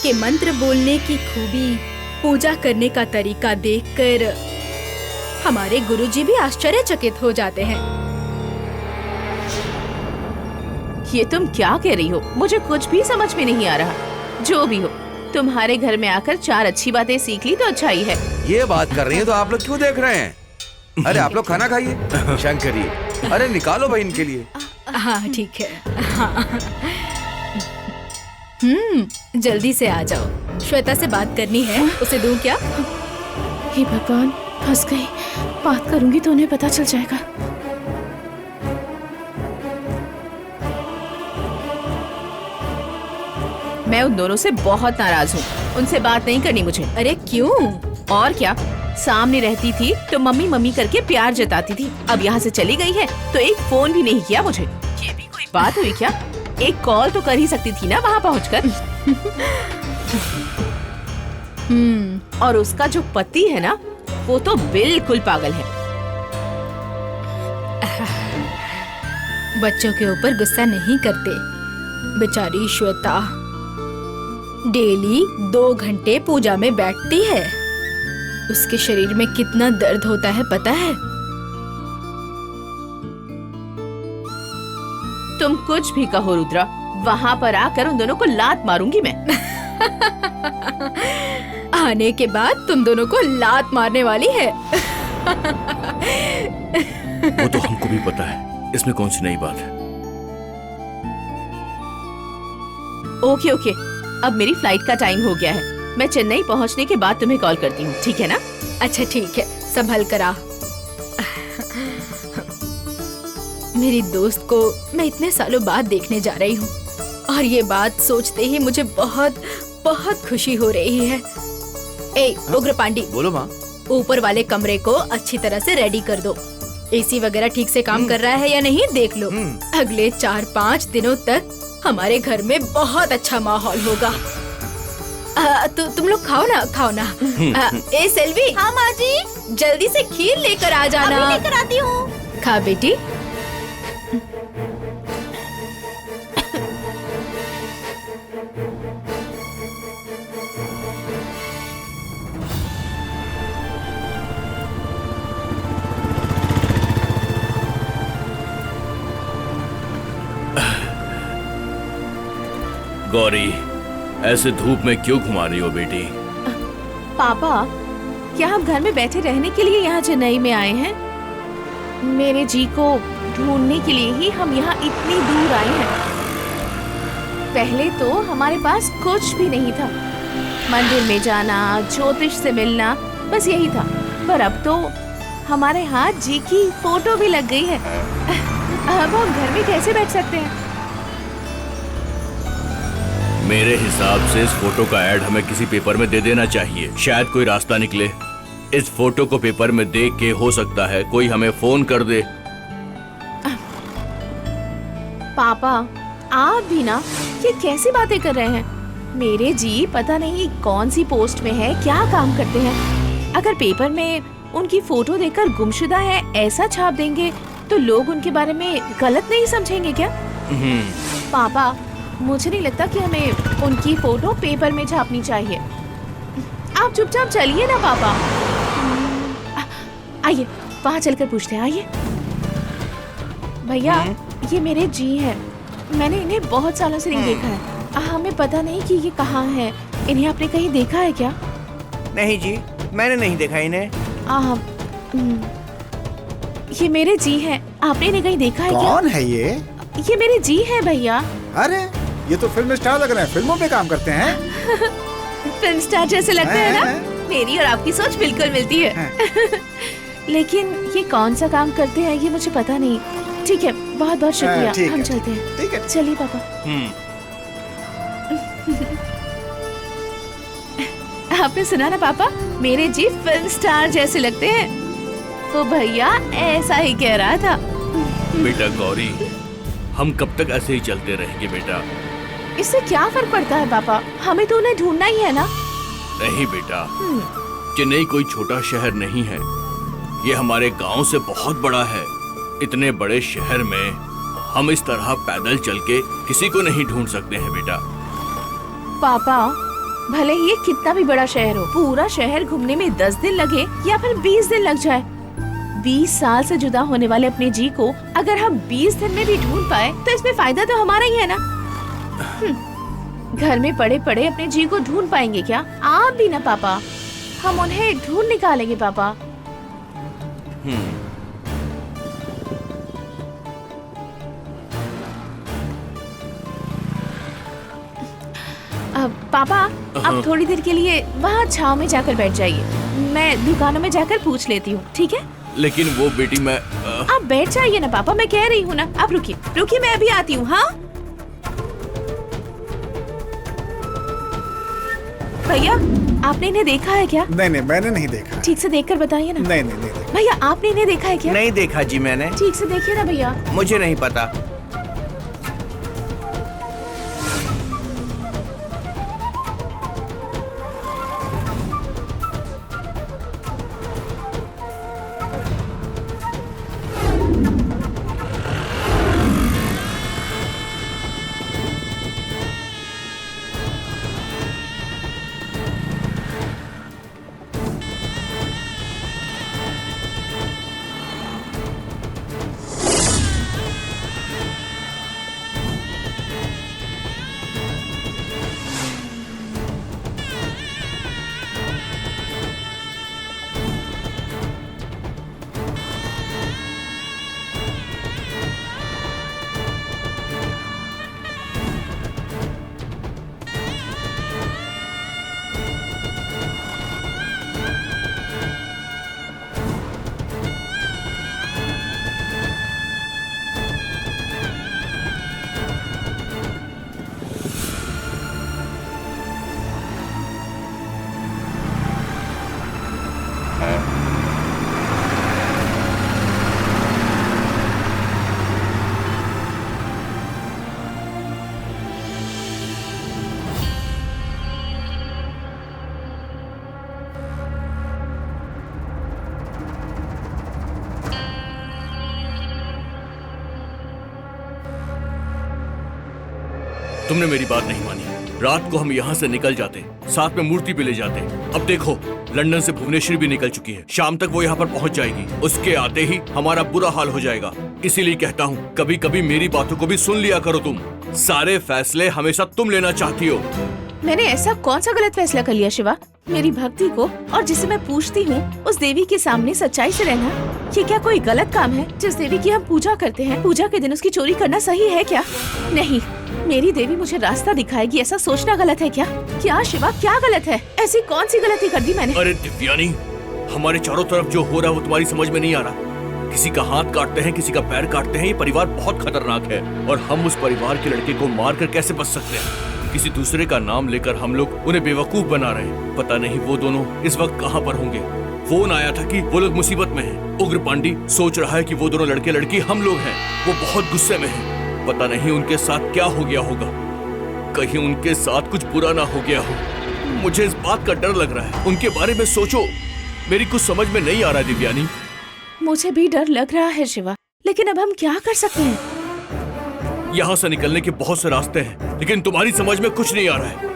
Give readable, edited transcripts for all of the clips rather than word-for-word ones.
आपके मंत्र बोलने की खूबी, पूजा करने का तरीका देखकर हमारे गुरुजी भी आश्चर्यचकित हो जाते हैं। ये तुम क्या कह रही हो? मुझे कुछ भी समझ में नहीं आ रहा। जो भी हो, तुम्हारे घर में आकर 4 अच्छी बातें सीख ली तो अच्छा ही है। ये बात कर रही है तो आप लोग क्यों देख रहे हैं? अरे आप लोग खाना खाइए। शंकरी, अरे निकालो भाई इनके लिए। हाँ ठीक है। हाँ। जल्दी से आ जाओ, श्वेता से बात करनी है। उसे दूं क्या? हे भगवान, फंस गई। बात करूंगी तो उन्हें पता चल जाएगा। मैं उन दोनों से बहुत नाराज हूँ। उनसे बात नहीं करनी मुझे। अरे क्यों? और क्या, सामने रहती थी तो मम्मी मम्मी करके प्यार जताती थी। अब यहाँ से चली गई है तो एक फोन भी नहीं किया मुझे। ये भी कोई बात हुई क्या? एक कॉल तो कर ही सकती थी ना वहाँ पहुँचकर। और उसका जो पति है ना, वो तो बिल्कुल पागल है। बच्चों के ऊपर गुस्सा नहीं करते। बेचारी श्वेता डेली 2 घंटे पूजा में बैठती है। उसके शरीर में कितना दर्द होता है पता है? तुम कुछ भी कहो रुद्रा, वहाँ पर आकर उन दोनों को लात मारूंगी मैं। आने के बाद तुम दोनों को लात मारने वाली है। वो तो हमको भी पता है, इसमें कौन सी नई बात है। ओके ओके, अब मेरी फ्लाइट का टाइम हो गया है। मैं चेन्नई पहुँचने के बाद तुम्हें कॉल करती हूँ, ठीक है ना? अच्छा ठीक है, संभल कर आ। मेरी दोस्त को मैं इतने सालों बाद देखने जा रही हूँ और ये बात सोचते ही मुझे बहुत बहुत खुशी हो रही है। उग्र पांडी, बोलो माँ। ऊपर वाले कमरे को अच्छी तरह से रेडी कर दो। एसी वगैरह ठीक से काम कर रहा है या नहीं देख लो। अगले 4-5 दिनों तक हमारे घर में बहुत अच्छा माहौल होगा। तुम लोग खाओ ना। ए सेल्वी। हाँ माँ जी। जल्दी से खीर लेकर आ जाना। अभी लेकर आती हूँ। खा बेटी। गौरी, ऐसे धूप में क्यों घुमा रही हो बेटी? पापा, क्या हम घर में बैठे रहने के लिए यहाँ चेन्नई में आए हैं? मेरे जी को ढूंढने के लिए ही हम यहाँ इतनी दूर आए हैं। पहले तो हमारे पास कुछ भी नहीं था। मंदिर में जाना, ज्योतिष से मिलना, बस यही था। पर अब तो हमारे हाथ जी की फोटो भी लग गई है। अब हम घर में कैसे बैठ सकते हैं? मेरे हिसाब से इस फोटो का ऐड हमें किसी पेपर में दे देना चाहिए, शायद कोई रास्ता निकले। इस फोटो को पेपर में देख के हो सकता है कोई हमें फोन कर दे। पापा, आप भी ना ये कैसी बातें कर रहे हैं? मेरे जी पता नहीं कौन सी पोस्ट में है, क्या काम करते हैं। अगर पेपर में उनकी फोटो देखकर गुमशुदा है ऐसा छाप देंगे तो लोग उनके बारे में गलत नहीं समझेंगे क्या? पापा, मुझे नहीं लगता कि हमें उनकी फोटो पेपर में छापनी चाहिए। आप चुपचाप चलिए ना पापा। आइए वहाँ चलकर पूछते हैं। आइए भैया, ये मेरे जी हैं। मैंने इन्हें बहुत सालों से नहीं देखा है। हमें पता नहीं कि ये कहाँ है। इन्हें आपने कहीं देखा है क्या? नहीं जी, मैंने नहीं देखा इन्हें। ये मेरे जी हैं। आपने इन्हें कहीं देखा है क्या? कौन है ये? ये मेरे जी हैं भैया। अरे ये तो फिल्म स्टार लग रहे हैं, फिल्मों में काम करते हैं। फिल्म स्टार जैसे लगते हैं ना? मेरी और आपकी सोच बिल्कुल मिलती है। लेकिन ये कौन सा काम करते हैं ये मुझे पता नहीं। ठीक है, बहुत बहुत शुक्रिया। हम चलते हैं। ठीक है, चलिए पापा। आपने सुना ना पापा, मेरे जी फिल्म स्टार जैसे लगते हैं। तो भैया ऐसा ही कह रहा था। बेटा गौरी, हम कब तक ऐसे ही चलते रहेंगे बेटा? इससे क्या फर्क पड़ता है पापा? हमें तो उन्हें ढूंढना ही है ना। नहीं बेटा, चेन्नई कोई छोटा शहर नहीं है। ये हमारे गांव से बहुत बड़ा है। इतने बड़े शहर में हम इस तरह पैदल चल के किसी को नहीं ढूंढ सकते हैं बेटा। पापा, भले ही ये कितना भी बड़ा शहर हो, पूरा शहर घूमने में 10 दिन लगे या फिर 20 दिन लग जाए, 20 साल से जुदा होने वाले अपने जी को अगर हम 20 दिन में भी ढूंढ पाए तो इसमें फायदा तो हमारा ही है ना। घर में पड़े पड़े अपने जी को ढूंढ पाएंगे क्या? आप भी ना पापा, हम उन्हें ढूंढ निकालेंगे पापा। पापा अब थोड़ी देर के लिए वहाँ छाँव में जाकर बैठ जाइए, मैं दुकानों में जाकर पूछ लेती हूँ, ठीक है? लेकिन वो बेटी मैं आप बैठ जाइए ना पापा, मैं कह रही हूँ ना। आप रुकिए रुकिए, मैं अभी आती हूँ। हाँ भैया, आपने इन्हें देखा है क्या? नहीं नहीं, मैंने नहीं देखा। ठीक से देखकर बताइए ना। नहीं नहीं नहीं। भैया आपने इन्हें देखा है क्या? नहीं देखा जी मैंने। ठीक से देखिए ना भैया। मुझे नहीं पता। तुमने मेरी बात नहीं मानी। रात को हम यहाँ से निकल जाते, साथ में मूर्ति भी ले जाते। अब देखो, लंदन से भुवनेश्वरी भी निकल चुकी है, शाम तक वो यहाँ पर पहुँच जाएगी। उसके आते ही हमारा बुरा हाल हो जाएगा। इसीलिए कहता हूँ, कभी कभी मेरी बातों को भी सुन लिया करो। तुम सारे फैसले हमेशा तुम लेना चाहती हो। मैंने ऐसा कौन सा गलत फैसला कर लिया शिवा? मेरी भक्ति को और जिसे मैं पूछती हूँ उस देवी के सामने सच्चाई से रहना, ये क्या कोई गलत काम है? जिस देवी की हम पूजा करते हैं, पूजा के दिन उसकी चोरी करना सही है क्या? नहीं, मेरी देवी मुझे रास्ता दिखाएगी ऐसा सोचना गलत है क्या? क्या शिवा, क्या गलत है? ऐसी कौन सी गलती कर दी मैंने? अरे दिव्यानी, हमारे चारों तरफ जो हो रहा है वो तुम्हारी समझ में नहीं आ रहा। किसी का हाथ काटते हैं, किसी का पैर काटते हैं। ये परिवार बहुत खतरनाक है और हम उस परिवार के लड़के को मार कर कैसे बच सकते हैं? किसी दूसरे का नाम लेकर हम लोग उन्हें बेवकूफ बना रहे हैं। पता नहीं वो दोनों इस वक्त कहाँ पर होंगे। फोन आया था कि वो लोग मुसीबत में हैं। उग्र पांडी सोच रहा है कि वो दोनों लड़के लड़की हम लोग हैं। वो बहुत गुस्से में हैं। पता नहीं उनके साथ क्या हो गया होगा, कहीं उनके साथ कुछ बुरा ना हो गया हो। मुझे इस बात का डर लग रहा है। उनके बारे में सोचो, मेरी कुछ समझ में नहीं आ रहा दिव्यानी। मुझे भी डर लग रहा है शिवा, लेकिन अब हम क्या कर सकते हैं? यहाँ से निकलने के बहुत से रास्ते हैं, लेकिन तुम्हारी समझ में कुछ नहीं आ रहा है।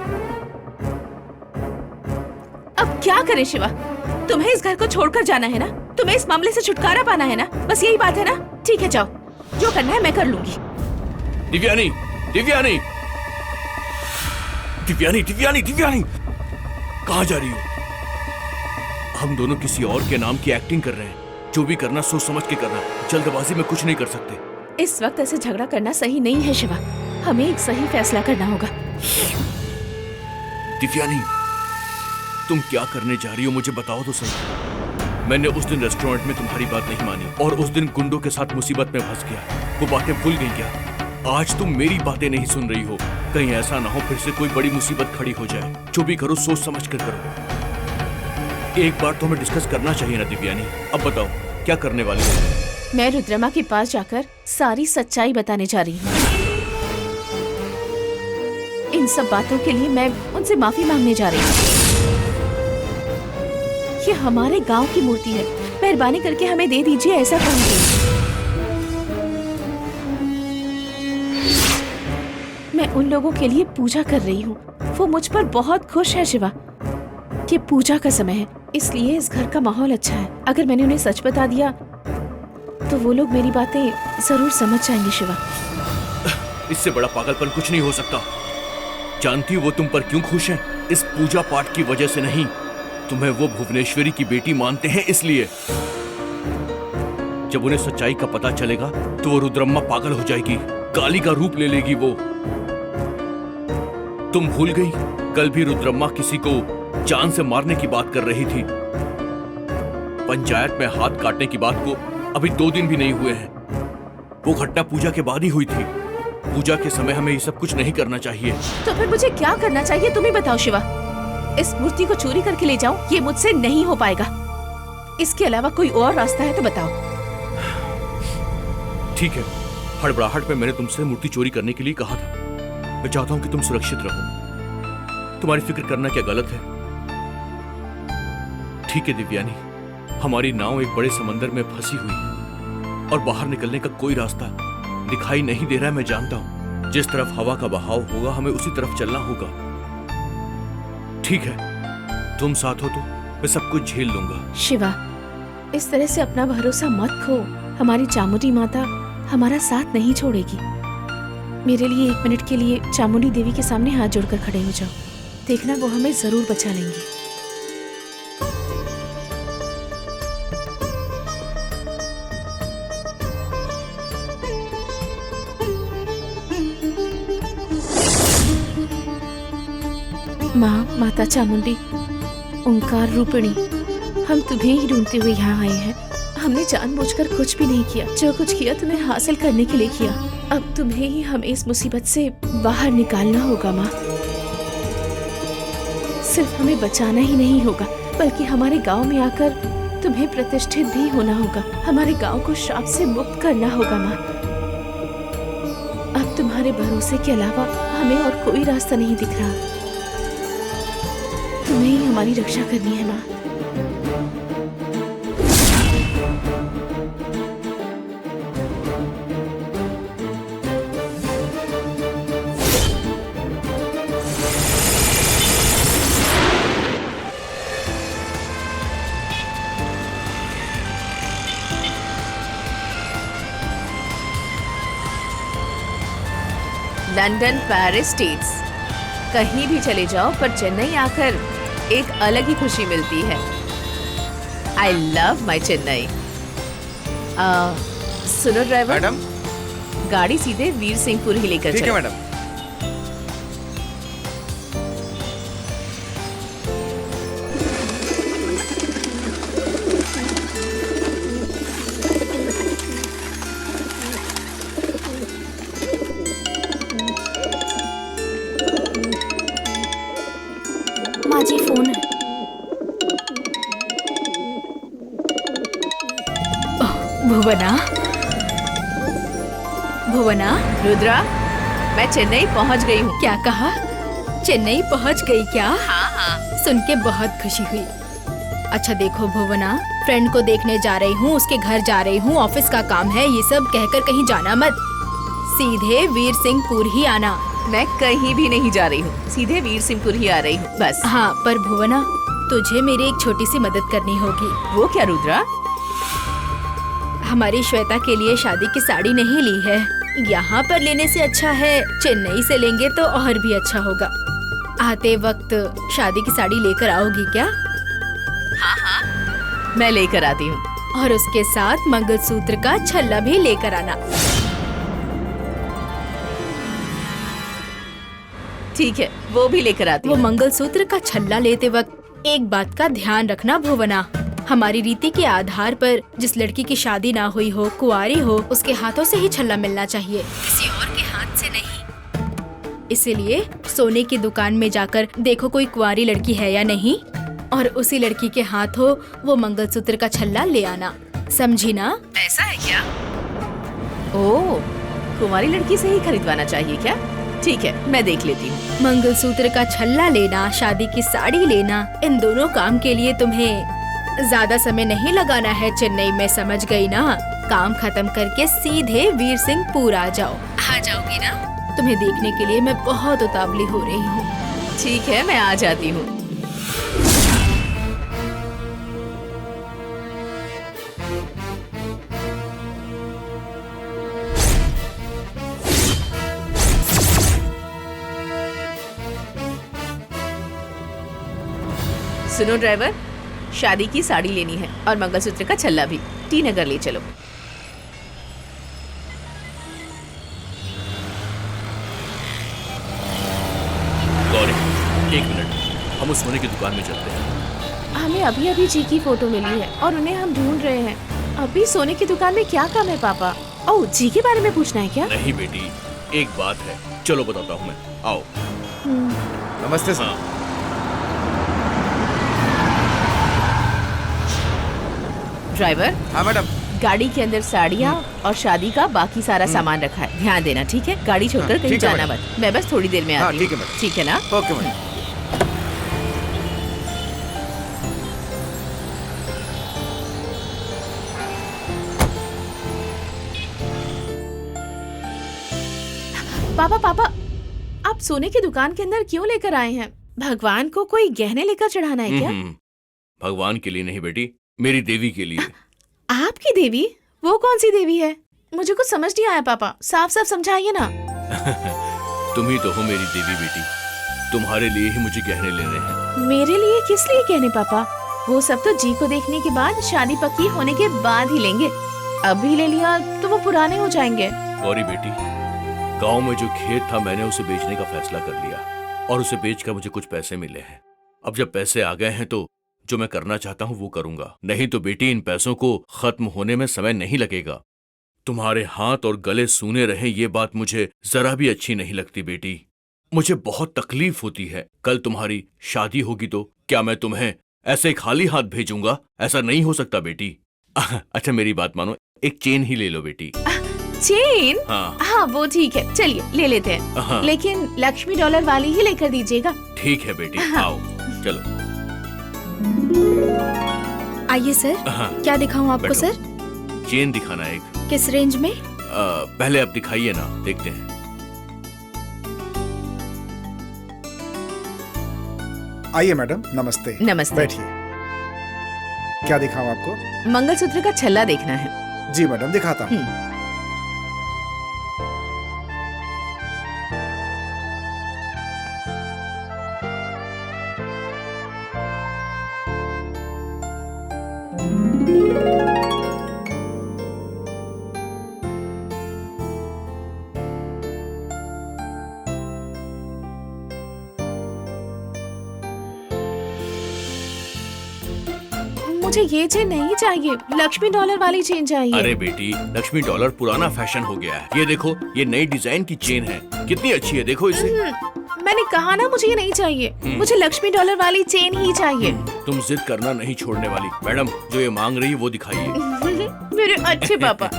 अब क्या करें शिवा? तुम्हें इस घर को छोड़कर जाना है ना? तुम्हें इस मामले से छुटकारा पाना है ना? बस यही बात है ना? ठीक है, जाओ, जो करना है मैं कर लूंगी। दिव्यानी, दिव्यानी, दिव्यानी, दिव्यानी, दिव्यानी, कहाँ जा रही हो? हम दोनों किसी और के नाम की एक्टिंग कर रहे हैं। जो भी करना सोच समझ के करना, जल्दबाजी में कुछ नहीं कर सकते। इस वक्त ऐसे झगड़ा करना सही नहीं है शिवा, हमें एक सही फैसला करना होगा। दिव्यानी, तुम क्या करने जा रही हो मुझे बताओ तो सही। मैंने उस दिन रेस्टोरेंट में तुम्हारी बात नहीं मानी और उस दिन गुंडों के साथ मुसीबत में फंस गया। वो बातें भूल गई क्या? आज तुम मेरी बातें नहीं सुन रही हो। कहीं ऐसा ना हो फिर से कोई बड़ी मुसीबत खड़ी हो जाए। जो भी करो सोच समझ कर करो। एक बार तो हमें डिस्कस करना चाहिए ना दिव्यानी। अब बताओ क्या करने वाली हो? मैं रुद्रमा के पास जाकर सारी सच्चाई बताने जा रही हूँ। इन सब बातों के लिए मैं उनसे माफी मांगने जा रही हूँ। ये हमारे गांव की मूर्ति है, मेहरबानी करके हमें दे दीजिए, ऐसा कहूंगी। मैं उन लोगों के लिए पूजा कर रही हूँ। वो मुझ पर बहुत खुश है शिवा। ये पूजा का समय है, इसलिए इस घर का माहौल अच्छा है। अगर मैंने उन्हें सच बता दिया तो वो लोग मेरी बातें जरूर समझ जाएंगे शिवा। इससे बड़ा पागलपन कुछ नहीं हो सकता। जानती हो वो तुम पर क्यों खुश हैं? इस पूजा पाठ की वजह से नहीं, तुम्हें वो भुवनेश्वरी की बेटी मानते हैं इसलिए। जब उन्हें सच्चाई का पता चलेगा तो वो रुद्रम्मा पागल हो जाएगी, काली का रूप ले लेगी वो। तुम भूल गई, कल भी रुद्रम्मा किसी को जान से मारने की बात कर रही थी। पंचायत में हाथ काटने की बात को अभी 2 दिन भी नहीं हुए हैं। वो घटना पूजा के बाद ही हुई थी। पूजा के समय हमें ये सब कुछ नहीं करना चाहिए। तो फिर मुझे क्या करना चाहिए, तुम ही बताओ शिवा। इस मूर्ति को चोरी करके ले जाऊं, ये मुझसे नहीं हो पाएगा। इसके अलावा कोई और रास्ता है तो बताओ। ठीक है, हड़बड़ाहट में मैंने तुमसे मूर्ति चोरी करने के लिए कहा था। मैं चाहता हूं कि तुम सुरक्षित रहो। तुम्हारी फिक्र करना क्या गलत है? ठीक है दिव्यानी, हमारी नाव एक बड़े समंदर में फंसी हुई है और बाहर निकलने का कोई रास्ता दिखाई नहीं दे रहा है। मैं जानता हूं जिस तरफ हवा का बहाव होगा हमें उसी तरफ चलना होगा। ठीक है, तुम साथ हो तो मैं सब कुछ झेल लूंगा। शिवा, इस तरह से अपना भरोसा मत खो। हमारी चामुंडी माता हमारा साथ नहीं छोड़ेगी। मेरे लिए 1 मिनट के लिए चामुंडी देवी के सामने हाथ जोड़कर खड़े हो जाओ। देखना वो हमें जरूर बचा लेंगी। माँ, माता चामुंडी, ओंकार रूपिणी, हम तुम्हें ही ढूंढते हुए यहाँ आए हैं। हमने जानबूझकर कुछ भी नहीं किया। जो कुछ किया तुम्हें हासिल करने के लिए किया। अब तुम्हें ही हमें इस मुसीबत से बाहर निकालना होगा माँ। सिर्फ हमें बचाना ही नहीं होगा, बल्कि हमारे गांव में आकर तुम्हें प्रतिष्ठित भी होना होगा। हमारे गांव को श्राप से मुक्त करना होगा माँ। अब तुम्हारे भरोसे के अलावा हमें और कोई रास्ता नहीं दिख रहा। तुम्हें ही हमारी रक्षा करनी है माँ। लंदन, पेरिस, स्टेट्स, कहीं भी चले जाओ पर चेन्नई आकर एक अलग ही खुशी मिलती है। I love my Chennai. सुनो ड्राइवर, मैडम, गाड़ी सीधे वीर सिंहपुर ही लेकर ठीक है चलो। मैडम। माँ जी, फोन है। भुवना, भुवना। रुद्रा, मैं चेन्नई पहुंच गई हूँ। क्या कहा? चेन्नई पहुंच गई क्या? हाँ हाँ। सुन के बहुत खुशी हुई। अच्छा देखो भुवना, फ्रेंड को देखने जा रही हूँ, उसके घर जा रही हूँ, ऑफिस का काम है, ये सब कहकर कहीं जाना मत। सीधे वीर सिंहपुर ही आना। मैं कहीं भी नहीं जा रही हूँ, सीधे वीर सिंहपुर ही आ रही हूँ बस। हाँ, पर भुवना, तुझे मेरी एक छोटी सी मदद करनी होगी। वो क्या रुद्रा? हमारी श्वेता के लिए शादी की साड़ी नहीं ली है। यहाँ पर लेने से अच्छा है चेन्नई से लेंगे तो और भी अच्छा होगा। आते वक्त शादी की साड़ी लेकर आओगी क्या? हाँ हाँ, मैं लेकर आती हूँ। और उसके साथ मंगलसूत्र का छल्ला भी लेकर आना। ठीक है, वो भी लेकर आती वो हूँ। मंगलसूत्र का छल्ला लेते वक्त एक बात का ध्यान रखना भुवना, हमारी रीति के आधार पर जिस लड़की की शादी ना हुई हो, कुंवारी हो, उसके हाथों से ही छल्ला मिलना चाहिए, किसी और के हाथ से नहीं। इसलिए सोने की दुकान में जाकर देखो कोई कुंवारी लड़की है या नहीं, और उसी लड़की के हाथों वो मंगलसूत्र का छल्ला ले आना। समझी ना? ऐसा है क्या? ओह, कुंवारी लड़की से ही खरीदवाना चाहिए क्या? ठीक है, मैं देख लेती हूँ। मंगलसूत्र का छल्ला लेना, शादी की साड़ी लेना, इन दोनों काम के लिए तुम्हें ज्यादा समय नहीं लगाना है चेन्नई में, समझ गई ना? काम खत्म करके सीधे वीर सिंहपुर आ जाओ। आ जाओगी ना? तुम्हें देखने के लिए मैं बहुत उतावली हो रही हूँ। ठीक है, मैं आ जाती हूँ। सुनो ड्राइवर, शादी की साड़ी लेनी है और मंगलसूत्र का छल्ला भी। टी नगर ले चलो। गौरी, एक मिनट, हम उस सोने की दुकान में चलते हैं। हमें अभी अभी जी की फोटो मिली है और उन्हें हम ढूंढ रहे हैं। अभी सोने की दुकान में क्या काम है पापा? ओह, जी के बारे में पूछना है क्या? नहीं बेटी, एक बात है, चलो बताता हूँ मैं, आओ। नमस्ते सर। हाँ, ड्राइवर, हाँ मैडम। गाड़ी के अंदर साड़ियाँ और शादी का बाकी सारा सामान रखा है, ध्यान देना, ठीक है? गाड़ी छोड़कर हाँ, कहीं ठीक है जाना मैडम। मत। मैं बस थोड़ी देर में हाँ, आती ठीक है हूँ। मैडम। ठीक है ना? Okay madam. पापा पापा, आप सोने की दुकान के अंदर क्यों लेकर आए हैं? भगवान को कोई गहने लेकर चढ़ाना है क्या? भगवान के लिए नहीं बेटी, मेरी देवी के लिए। आपकी देवी? वो कौन सी देवी है? मुझे कुछ समझ नहीं आया पापा, साफ साफ समझाइए ना। तुम ही तो हो मेरी देवी बेटी, तुम्हारे लिए ही मुझे गहने लेने हैं। मेरे लिए किस लिए कहने पापा? वो सब तो जी को देखने के बाद, शादी पक्की होने के बाद ही लेंगे। अभी ले लिया तो वो पुराने हो जाएंगे। गौरी बेटी, गांव में जो खेत था मैंने उसे बेचने का फैसला कर लिया और उसे बेचकर मुझे कुछ पैसे मिले हैं। अब जब पैसे आ गए हैं तो जो मैं करना चाहता हूँ वो करूंगा, नहीं तो बेटी इन पैसों को खत्म होने में समय नहीं लगेगा। तुम्हारे हाथ और गले सूने रहे ये बात मुझे जरा भी अच्छी नहीं लगती बेटी। मुझे बहुत तकलीफ होती है। कल तुम्हारी शादी होगी तो क्या मैं तुम्हें ऐसे खाली हाथ भेजूंगा? ऐसा नहीं हो सकता बेटी। अच्छा मेरी बात मानो, एक चेन ही ले लो बेटी। चेन? हाँ हाँ वो ठीक है, चलिए ले लेते हैं। हाँ। लेकिन लक्ष्मी डॉलर वाली ही लेकर दीजिएगा। ठीक है बेटी, आओ चलो। आइए सर, हाँ, क्या दिखाऊं आपको बैठो। सर? चेन दिखाना एक। किस रेंज में? पहले आप दिखाइए ना, देखते हैं। आइए मैडम, नमस्ते। नमस्ते। बैठिए। क्या दिखाऊं आपको? मंगलसूत्र का छल्ला देखना है। जी मैडम, दिखाता हूँ। मुझे ये चेन नहीं चाहिए, लक्ष्मी डॉलर वाली चेन चाहिए। अरे बेटी, लक्ष्मी डॉलर पुराना फैशन हो गया है। ये देखो, ये नई डिजाइन की चेन है, कितनी अच्छी है, देखो इसे। मैंने कहा ना मुझे ये नहीं चाहिए, मुझे लक्ष्मी डॉलर वाली चेन ही चाहिए। तुम जिद करना नहीं छोड़ने वाली। मैडम, जो ये मांग रही है वो दिखाइए। मेरे अच्छे पापा।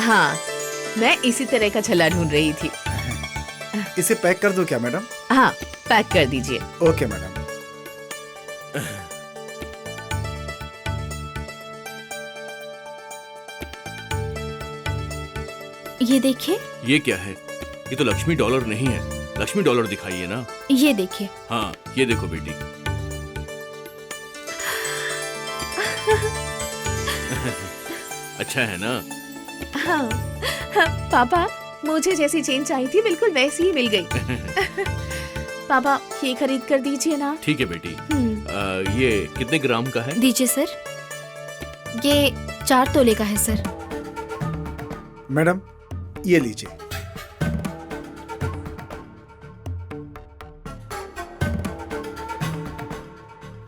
हाँ, मैं इसी तरह का छल्ला ढूंढ रही थी। इसे पैक कर दूं क्या मैडम? हाँ, पैक कर दीजिए। Okay madam. ये देखिए। ये क्या है? ये तो लक्ष्मी डॉलर नहीं है। लक्ष्मी डॉलर दिखाइए ना। ये देखिए। हाँ, ये देखो बेटी। अच्छा है ना? हाँ, हाँ, पापा, मुझे जैसी चेन चाहिए थी बिल्कुल वैसी ही मिल गई। पापा, ये खरीद कर दीजिए ना। ठीक है बेटी। ये कितने ग्राम का है? दीजिए सर। ये 4 तोले का है सर। मैडम, ये लीजिए।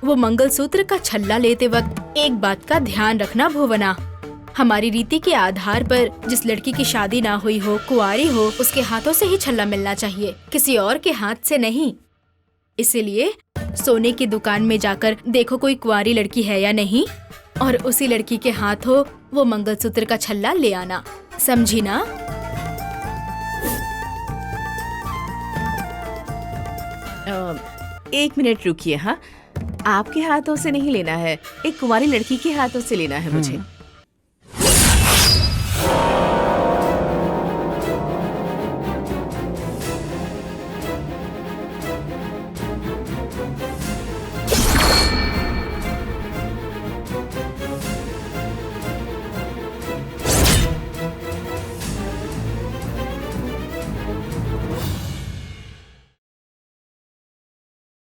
वो मंगलसूत्र का छल्ला लेते वक्त एक बात का ध्यान रखना भुवना, हमारी रीति के आधार पर जिस लड़की की शादी ना हुई हो, कुंवारी हो, उसके हाथों से ही छल्ला मिलना चाहिए, किसी और के हाथ से नहीं। इसीलिए सोने की दुकान में जाकर देखो कोई कुंवारी लड़की है या नहीं, और उसी लड़की के हाथ हो वो मंगलसूत्र का छल्ला ले आना, समझी ना? एक मिनट रुकिए। हाँ, आपके हाथों से नहीं लेना है, एक कुंवारी लड़की के हाथों से लेना है मुझे।